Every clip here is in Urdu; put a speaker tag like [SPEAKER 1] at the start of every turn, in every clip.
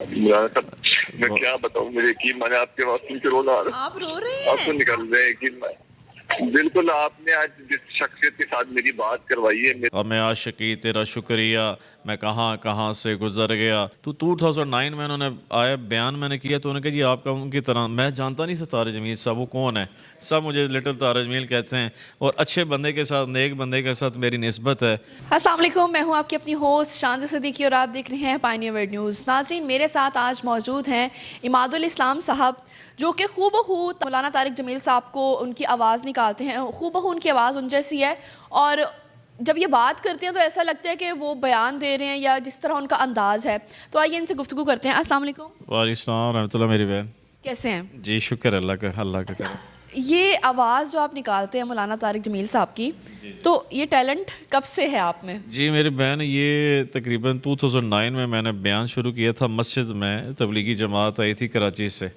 [SPEAKER 1] مولانا صاحب میں کیا بتاؤں، مجھے یقین مانے آپ کے واسطے سن کے رونا آ رہا
[SPEAKER 2] آپ رو رہے ہیں؟
[SPEAKER 1] آپ تو نکل رہے ہیں یقین مانے۔ بالکل آپ نے آج جس شخصیت کے ساتھ میری بات کروائی ہے
[SPEAKER 3] اور میں عاشقی تیرا شکریہ، میں کہاں کہاں سے گزر گیا۔ تو 2009 میں انہوں نے آیا بیان میں نے کیا تو انہوں نے کہا جی آپ کا ان کی طرح، میں جانتا نہیں تھا طارق جمیل صاحب وہ کون ہے، سب مجھے لٹل طارق جمیل کہتے ہیں، اور اچھے بندے کے ساتھ، نیک بندے کے ساتھ میری نسبت ہے۔
[SPEAKER 2] السلام علیکم، میں ہوں آپ کی اپنی ہوسٹ شانزہ صدیقی اور آپ دیکھ رہے ہیں پائنیئر ورلڈ نیوز۔ ناظرین، میرے ساتھ آج موجود ہیں عماد الاسلام صاحب، جو کہ خوب بخو مولانا طارق جمیل صاحب کو ان کی آواز نکالتے ہیں، خوب بخو ان کی آواز ان جیسی ہے، اور جب یہ بات کرتے ہیں تو ایسا لگتا ہے کہ وہ بیان دے رہے ہیں یا جس طرح ان کا انداز ہے۔ تو آئیے ان سے گفتگو کرتے ہیں۔ السلام علیکم،
[SPEAKER 3] وعلیکم السلام ورحمۃ اللہ میری بہن۔
[SPEAKER 2] کیسے ہیں؟
[SPEAKER 3] جی شکر اللہ کا، اللہ کا کرم۔
[SPEAKER 2] یہ آواز جو آپ نکالتے ہیں مولانا طارق جمیل صاحب کی، تو یہ ٹیلنٹ کب سے ہے آپ میں؟
[SPEAKER 3] جی میری بہن، یہ تقریباً 2009 میں نے بیان شروع کیا تھا مسجد میں، تبلیغی جماعت آئی تھی کراچی سے،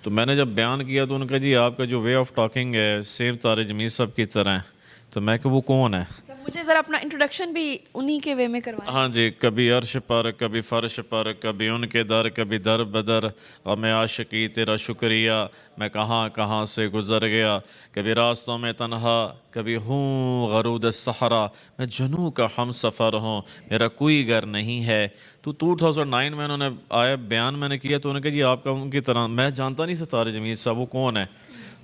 [SPEAKER 3] تو میں نے جب بیان کیا تو انہوں نے کہا جی آپ کا جو وے آف ٹاکنگ ہے سیم طارق جمیل صاحب کی طرح ہے، تو میں کہ وہ کون ہے؟
[SPEAKER 2] مجھے ذرا اپنا انٹروڈکشن بھی انہی کے وے میں کروائیں۔
[SPEAKER 3] ہاں جی، کبھی عرش پر، کبھی فرش پر، کبھی ان کے در، کبھی در بدر، اور میں عاشقی تیرا شکریہ، میں کہاں کہاں سے گزر گیا، کبھی راستوں میں تنہا، کبھی ہوں غرود الصحرا، میں جنوں کا ہم سفر ہوں، میرا کوئی گھر نہیں ہے۔ تو 2009 میں انہوں نے آیا بیان میں نے کیا تو انہوں نے کہا جی آپ کا ان کی طرح، میں جانتا نہیں تھا طارق جمیل صاحب وہ کون ہے،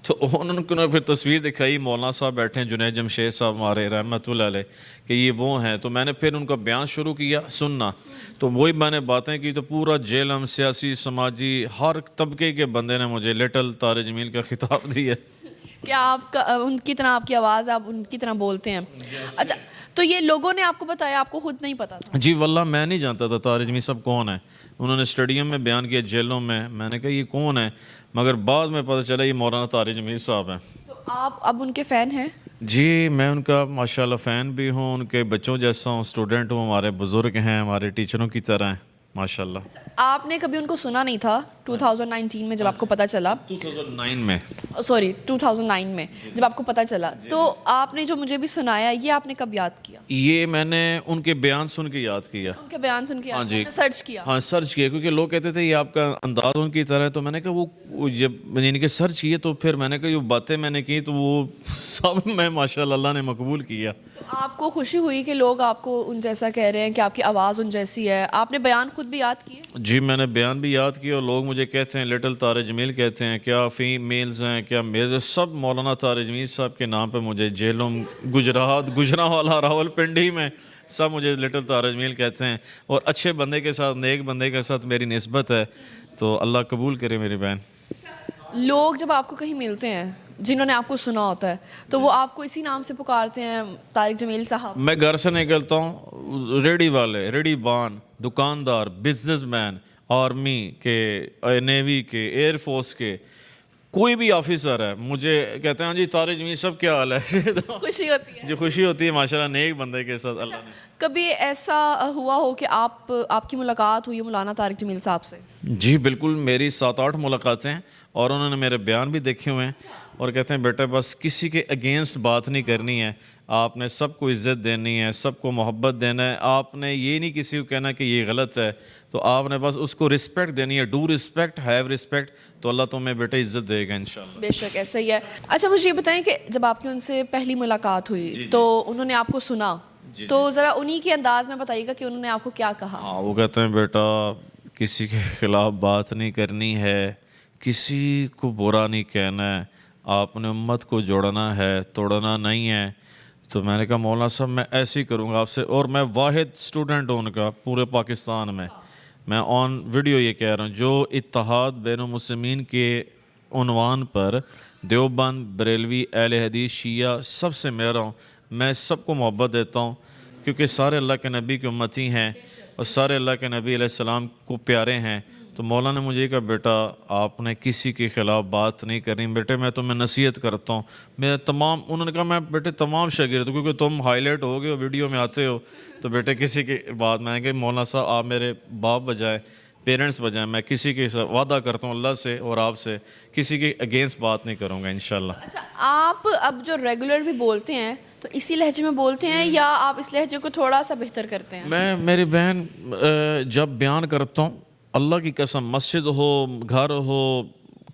[SPEAKER 3] تو انہوں نے پھر تصویر دکھائی، مولانا صاحب بیٹھے ہیں، جنید جمشید صاحب ہمارے رحمۃ اللہ علیہ، کہ یہ وہ ہیں، تو میں نے پھر ان کا بیان شروع کیا سننا، تو وہی میں نے باتیں کی تو پورا جیلم، سیاسی، سماجی، ہر طبقے کے بندے نے مجھے لٹل طارق جمیل کا خطاب دیا۔
[SPEAKER 2] کیا آپ کا ان کی طرح آپ کی آواز، آپ ان کی طرح بولتے ہیں؟ اچھا، تو یہ لوگوں نے آپ کو بتایا، آپ کو خود نہیں پتا تھا؟
[SPEAKER 3] جی واللہ میں نہیں جانتا تھا طارق جمیل صاحب کون ہے، انہوں نے اسٹیڈیم میں بیان کیا، جیلوں میں نے کہا یہ کون ہے، مگر بعد میں پتہ چلا یہ مولانا طارق جمیل صاحب ہیں۔
[SPEAKER 2] تو آپ اب ان کے فین ہیں؟
[SPEAKER 3] جی میں ان کا ماشاءاللہ فین بھی ہوں، ان کے بچوں جیسا ہوں، اسٹوڈنٹ ہوں، ہمارے بزرگ ہیں، ہمارے ٹیچروں کی طرح ہیں ماشاءاللہ۔
[SPEAKER 2] آپ نے کبھی ان کو سنا نہیں تھا 2019 میں جب آپ کو پتہ چلا؟
[SPEAKER 3] 2009 میں،
[SPEAKER 2] سوری 2009 میں جب آپ کو پتہ چلا، تو آپ نے جو مجھے بھی سنایا، یہ آپ نے کب یاد کیا؟
[SPEAKER 3] یہ میں نے ان کے بیان سن کے یاد کیا۔
[SPEAKER 2] ان کے بیان سن کے
[SPEAKER 3] ہاں
[SPEAKER 2] آپ
[SPEAKER 3] جی،
[SPEAKER 2] نے سرچ کیا؟
[SPEAKER 3] ہاں سرچ کیا، کیونکہ لوگ کہتے تھے یہ آپ کا انداز ان کی طرح ہے، تو میں نے کہا وہ جب یعنی کہ سرچ کیے تو پھر میں نے کہا یہ باتیں میں نے کی تو وہ سب میں ماشاءاللہ اللہ نے مقبول کیا۔
[SPEAKER 2] تو آپ کو خوشی ہوئی کہ لوگ آپ کو ان جیسا کہہ رہے ہیں، کہ آپ کی آواز ان جیسی ہے؟ آپ نے بیان خود بھی یاد کیے؟
[SPEAKER 3] جی میں نے بیان بھی یاد کیا، اور لوگ مجھے کہتے ہیں لٹل طارق جمیل کہتے ہیں، کیا فیمیلز ہیں کیا میلز ہیں، سب مولانا طارق جمیل صاحب کے نام پہ مجھے جیلوں، گجرات، گجرانوالا، راول پنڈی میں سب مجھے لٹل طارق جمیل کہتے ہیں، اور اچھے بندے کے ساتھ، نیک بندے کے ساتھ میری نسبت ہے، تو اللہ قبول کرے میری بہن۔
[SPEAKER 2] لوگ جب آپ کو کہیں ملتے ہیں جنہوں نے آپ کو سنا ہوتا ہے، تو وہ آپ کو اسی نام سے پکارتے ہیں، طارق جمیل صاحب؟
[SPEAKER 3] میں گھر سے نکلتا ہوں، ریڈی والے، ریڈی بان، دکاندار، بزنس مین، آرمی کے، نیوی کے، ایئر فورس کے، کوئی بھی آفیسر ہے مجھے کہتے ہیں ہاں جی طارق جمیل صاحب کیا حال ہے؟
[SPEAKER 2] خوشی ہوتی ہے؟
[SPEAKER 3] جو خوشی ہوتی ہے ماشاءاللہ نیک بندے کے ساتھ اللہ نے۔
[SPEAKER 2] کبھی ایسا ہوا ہو کہ آپ کی ملاقات ہوئی مولانا طارق جمیل صاحب سے؟
[SPEAKER 3] جی بالکل، میری 7-8 ملاقاتیں ہیں، اور انہوں نے میرے بیان بھی دیکھے ہوئے ہیں، اور کہتے ہیں بیٹا بس کسی کے اگینسٹ بات نہیں کرنی ہے، آپ نے سب کو عزت دینی ہے، سب کو محبت دینا ہے، آپ نے یہ نہیں کسی کو کہنا کہ یہ غلط ہے، تو آپ نے بس اس کو رسپیکٹ دینی ہے، ڈو رسپیکٹ ہیو رسپیکٹ، تو اللہ تمہیں بیٹا عزت دے گا انشاءاللہ۔
[SPEAKER 2] بے شک ایسا ہی ہے۔ اچھا مجھے یہ بتائیں کہ جب آپ کی ان سے پہلی ملاقات ہوئی تو انہوں نے آپ کو سنا، تو ذرا انہی کے انداز میں بتائیے گا کہ انہوں نے آپ کو کیا کہا؟
[SPEAKER 3] ہاں وہ کہتے ہیں بیٹا کسی کے خلاف بات نہیں کرنی ہے، کسی کو برا نہیں کہنا ہے، آپ نے امت کو جوڑنا ہے، توڑنا نہیں ہے۔ تو میں نے کہا مولانا صاحب میں ایسے ہی کروں گا آپ سے، اور میں واحد اسٹوڈنٹ ہوں ان کا پورے پاکستان میں آن ویڈیو یہ کہہ رہا ہوں، جو اتحاد بین المسلمین کے عنوان پر دیوبند، بریلوی، اہل حدیث، شیعہ سب سے میرا ہوں، میں سب کو محبت دیتا ہوں، کیونکہ سارے اللہ کے نبی کی امتی ہیں، اور سارے اللہ کے نبی علیہ السلام کو پیارے ہیں۔ تو مولانا نے مجھے کہا بیٹا آپ نے کسی کے خلاف بات نہیں کرنی، بیٹے میں تمہیں نصیحت کرتا ہوں، میں تمام، انہوں نے کہا میں بیٹے تمام شاگرد، کیونکہ تم ہائی لائٹ ہو گئے ہو، ویڈیو میں آتے ہو، تو بیٹے کسی کی بات، میں نے کہا مولانا صاحب آپ میرے باپ بجائے، پیرنٹس بجائے، میں کسی کے وعدہ کرتا ہوں اللہ سے اور آپ سے کسی کے اگینسٹ بات نہیں کروں گا انشاءاللہ۔
[SPEAKER 2] اچھا آپ اب جو ریگولر بھی بولتے ہیں تو اسی لہجے میں بولتے ہیں یا آپ اس لہجے کو تھوڑا سا بہتر کرتے ہیں؟
[SPEAKER 3] میں میری بہن جب بیان کرتا ہوں اللہ کی قسم مسجد ہو گھر ہو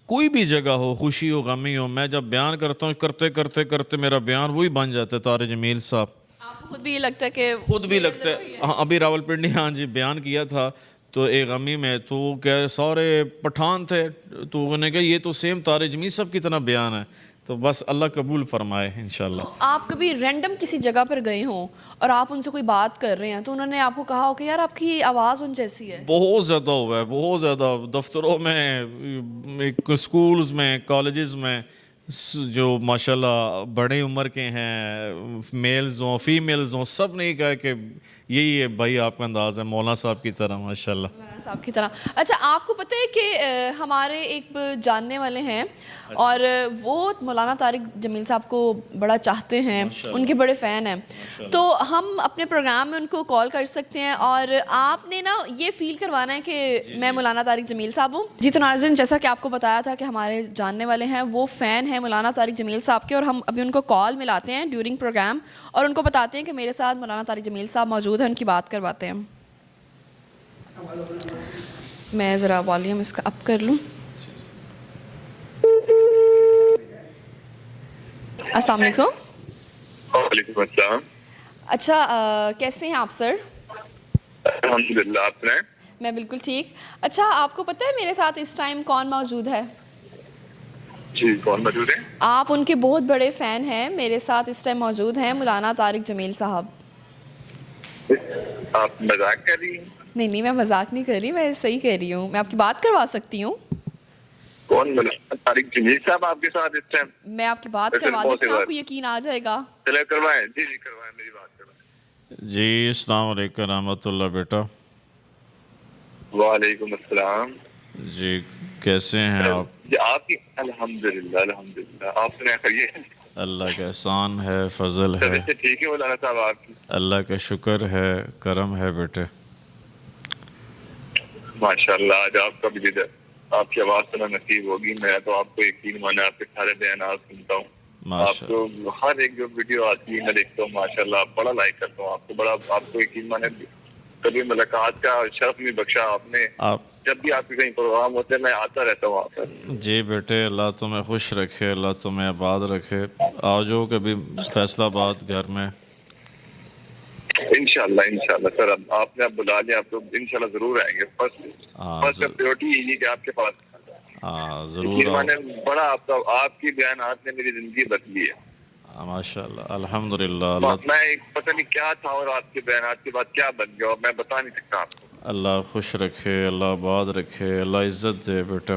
[SPEAKER 3] کوئی بھی جگہ ہو خوشی ہو غمی ہو میں جب بیان کرتا ہوں کرتے کرتے کرتے میرا بیان وہی بن جاتا ہے طارق جمیل صاحب.
[SPEAKER 2] آپ کو خود بھی یہ لگتا ہے کہ
[SPEAKER 3] خود بھی لگتا ہے ہاں ابھی راولپنڈی ہاں جی بیان کیا تھا تو ایک غمی میں تو کیا سارے پٹھان تھے تو انہوں نے کہا یہ تو سیم طارق جمیل صاحب کی طرح بیان ہے تو بس اللہ قبول فرمائے انشاءاللہ.
[SPEAKER 2] آپ کبھی رینڈم کسی جگہ پر گئے ہوں اور آپ ان سے کوئی بات کر رہے ہیں تو انہوں نے آپ کو کہا ہو کہ یار آپ کی آواز ان جیسی ہے؟
[SPEAKER 3] بہت زیادہ ہوا ہے بہت زیادہ دفتروں میں اسکولز میں کالجز میں جو ماشاءاللہ بڑے عمر کے ہیں میلز ہوں فیمیلز ہوں سب نے کہا کہ یہی ہے بھائی آپ کا انداز ہے مولانا صاحب کی طرح ماشاءاللہ.
[SPEAKER 2] مولانا صاحب کی طرح. اچھا آپ کو پتہ ہے کہ ہمارے ایک جاننے والے ہیں اور وہ مولانا طارق جمیل صاحب کو بڑا چاہتے ہیں ان کے بڑے فین ہیں تو ہم اپنے پروگرام میں ان کو کال کر سکتے ہیں اور آپ نے نا یہ فیل کروانا ہے کہ میں مولانا طارق جمیل صاحب ہوں. جی تو ناظرین جیسا کہ آپ کو بتایا تھا کہ ہمارے جاننے والے ہیں وہ فین ہیں مولانا طارق جمیل صاحب کے اور ہم ابھی ان کو کال ملاتے ہیں ڈیورنگ پروگرام اور ان کو بتاتے ہیں کہ میرے ساتھ مولانا طارق جمیل صاحب موجود ہیں ان کی بات کرواتے ہیں. میں ذرا والیوم اس کا اپ کر لوں. السلام علیکم.
[SPEAKER 1] وعلیکم السلام.
[SPEAKER 2] اچھا کیسے ہیں آپ سر؟
[SPEAKER 1] الحمدللہ. آپ نے؟
[SPEAKER 2] میں بالکل ٹھیک. اچھا آپ کو پتہ ہے میرے ساتھ اس ٹائم کون موجود ہے؟
[SPEAKER 1] جی کون موجود ہے؟
[SPEAKER 2] آپ ان کے بہت بڑے فین ہیں. میرے ساتھ اس ٹائم موجود ہیں مولانا طارق جمیل صاحب.
[SPEAKER 1] آپ مذاق کر رہی ہیں؟
[SPEAKER 2] نہیں میں مذاق نہیں کر رہی میں صحیح کہہ رہی ہوں. میں آپ کی بات کروا سکتی ہوں.
[SPEAKER 1] کون مولانا طارق جمیل صاحب آپ کے ساتھ اس ٹائم؟
[SPEAKER 2] میں آپ کی بات کروا دیتی ہوں آپ کو یقین آ جائے گا.
[SPEAKER 1] چلے کروائیں. جی کروائیں میری بات کروائیں.
[SPEAKER 3] جی السلام علیکم رحمۃ اللہ بیٹا.
[SPEAKER 1] وعلیکم السلام.
[SPEAKER 3] جی کیسے ہیں آپ؟
[SPEAKER 1] جی آپ کی الحمدللہ. آپ سنیں خیریت؟
[SPEAKER 3] اللہ کا احسان ہے فضل ہے.
[SPEAKER 1] طبیعت ٹھیک ہے مولانا صاحب آپ کی؟
[SPEAKER 3] اللہ کا شکر ہے کرم ہے بیٹے.
[SPEAKER 1] ماشاءاللہ. آج آپ کا بھی دیدار آپ کی آواز سنا نصیب ہوگی. میں تو آپ کو یقین مانا آپ کے سارے بیانات سنتا ہوں. آپ کو ہر ایک جو ویڈیو آتی ہے میں دیکھتا ہوں ماشاءاللہ. آپ بڑا لائک کرتا ہوں آپ کو. بڑا آپ کو یقین مانے کبھی ملاقات کا شرف نہیں بخشا آپ نے. جب بھی آپ کے کہیں پروگرام ہوتے ہیں میں آتا رہتا ہوں وہاں پر.
[SPEAKER 3] جی بیٹے اللہ تمہیں خوش رکھے اللہ تمہیں آباد رکھے. آ جاؤ کبھی فیصل آباد گھر میں.
[SPEAKER 1] انشاءاللہ سر. آپ نے اب بلا لیا آپ تو انشاءاللہ ضرور آئیں گے. فرسٹ پریورٹی یہی کہ آپ کے پاس
[SPEAKER 3] ضرور
[SPEAKER 1] بڑا آپ کی بیانات نے میری زندگی بدلی ہے
[SPEAKER 3] ماشاءاللہ الحمدللہ.
[SPEAKER 1] میں پتہ نہیں کیا تھا اور آپ کے بیانات کے بعد کیا بن گیا میں بتا نہیں سکتا آپ کو.
[SPEAKER 3] اللہ خوش رکھے اللہ آباد رکھے اللہ عزت دے بیٹا.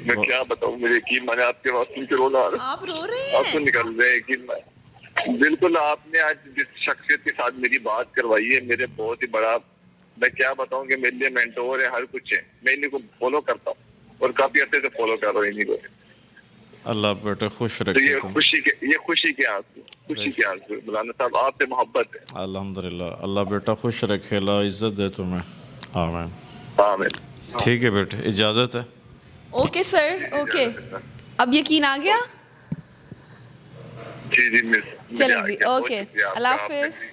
[SPEAKER 1] میں کیا بتاؤں میرے یقین مانے آپ کے پاس سن کے رونا آ رہا.
[SPEAKER 2] آپ رو رہے
[SPEAKER 1] آپ تو نکل رہے یقین مانے. بالکل آپ نے آج جس شخصیت کے ساتھ میری بات کروائی ہے میرے بہت ہی بڑا میں کیا بتاؤں کہ میرے لیے مینٹور ہے ہر کچھ ہے. میں انہیں کو فالو کرتا ہوں اور کافی عرصے سے فالو کر رہا ہوں انہیں کو.
[SPEAKER 3] اللہ بیٹے خوش
[SPEAKER 1] تو
[SPEAKER 3] رکھے.
[SPEAKER 1] یہ خوشی کے آنسو مولانا صاحب آپ سے محبت ہے.
[SPEAKER 3] الحمدللہ اللہ بیٹا خوش رکھے اللہ عزت دے تمہیں. آمین
[SPEAKER 1] آمین.
[SPEAKER 3] ٹھیک ہے بیٹے اجازت ہے.
[SPEAKER 2] Okay sir okay. اب یقین آ گیا؟
[SPEAKER 1] جی
[SPEAKER 2] چلیں جی اوکے اللہ حافظ.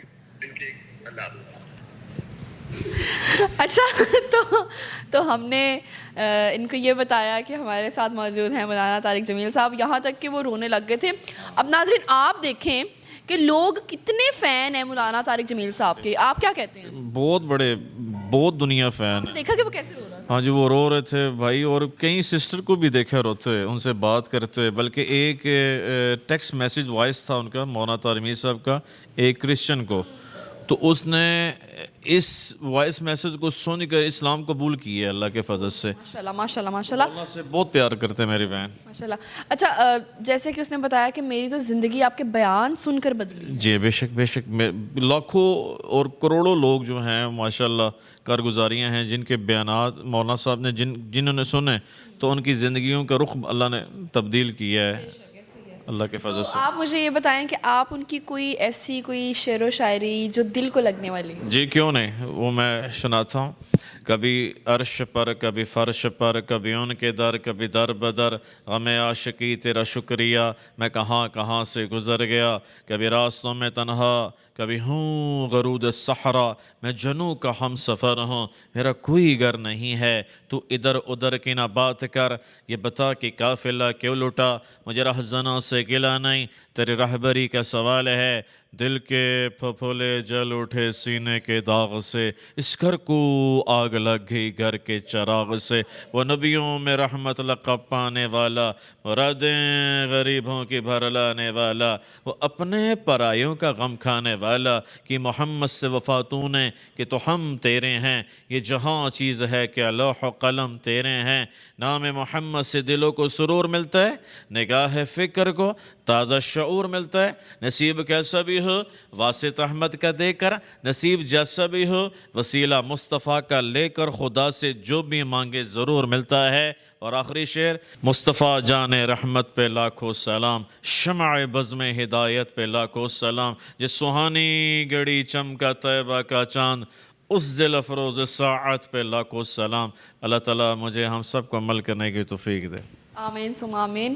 [SPEAKER 2] اچھا تو ہم نے ان کو یہ بتایا کہ ہمارے ساتھ موجود ہیں مولانا طارق جمیل صاحب. یہاں تک کہ وہ رونے لگ گئے تھے. اب ناظرین آپ دیکھیں کہ لوگ کتنے فین ہیں مولانا طارق جمیل صاحب کے. آپ کیا کہتے ہیں؟
[SPEAKER 3] بہت بڑے بہت دنیا فین ہے.
[SPEAKER 2] دیکھا کہ وہ کیسے رو رہا تھا؟
[SPEAKER 3] ہاں جی وہ رو رہے تھے بھائی اور کئی سسٹر کو بھی دیکھا روتے ہوئے ان سے بات کرتے ہوئے. بلکہ ایک ٹیکسٹ میسیج وائس تھا ان کا مولانا طارق جمیل صاحب کا ایک کرسچن کو. تو اس نے اس وائس میسیج کو سن کر اسلام قبول کی ہے اللہ کے فضل سے.
[SPEAKER 2] ماشاءاللہ
[SPEAKER 3] اللہ سے بہت پیار کرتے ہیں میری بہن
[SPEAKER 2] ماشاءاللہ. اچھا جیسے کہ اس نے بتایا کہ میری تو زندگی آپ کے بیان سن کر بدلی.
[SPEAKER 3] جی بے شک لاکھوں اور کروڑوں لوگ جو ہیں ماشاءاللہ کارگزاریاں ہیں جن کے بیانات مولانا صاحب نے جنہوں نے سنے تو ان کی زندگیوں کا رخ اللہ نے تبدیل کیا ہے اللہ کے فضل سے.
[SPEAKER 2] آپ مجھے یہ بتائیں کہ آپ ان کی کوئی ایسی کوئی شعر و شاعری جو دل کو لگنے والی.
[SPEAKER 3] جی کیوں نہیں وہ میں سناتا ہوں. کبھی عرش پر کبھی فرش پر، کبھی ان کے در کبھی در بدر، غم عاشقی تیرا شکریہ میں کہاں کہاں سے گزر گیا، کبھی راستوں میں تنہا کبھی ہوں غرود صحرا، میں جنوں کا ہم سفر ہوں، میرا کوئی گھر نہیں ہے، تو ادھر ادھر کی نہ بات کر، یہ بتا کہ قافلہ کیوں لٹا، مجھے رہزنوں سے گلا نہیں، تیری رہبری کا سوال ہے، دل کے پھپھولے جل اٹھے سینے کے داغ سے، اس گھر کو آگ لگ گئی گھر کے چراغ سے، وہ نبیوں میں رحمت لقب پانے والا، مرادیں غریبوں کی بھر لانے والا، وہ اپنے پرایوں کا غم کھانے والا، کہ محمد سے وفا تو نے کہ تو ہم تیرے ہیں، یہ جہاں چیز ہے کہ لوح و قلم تیرے ہیں، نام محمد سے دلوں کو سرور ملتا ہے، نگاہ فکر کو تازہ شعور ملتا ہے، نصیب کیسا بھی ہو واسط احمد کا دے کر، نصیب جیسا بھی ہو وسیلہ مصطفیٰ کا لے کر، خدا سے جو بھی مانگے ضرور ملتا ہے۔ اور آخری شعر، مصطفیٰ جان رحمت پہ لاکھوں سلام، شمع بزم ہدایت پہ لاکھوں سلام، جس سہانی گڑی چمکا طیبہ کا چاند، اس دل افروز ساعت پہ لاکھوں سلام۔ اللہ تعالیٰ مجھے ہم سب کو عمل کرنے کی توفیق دے۔
[SPEAKER 2] آمین ثم آمین۔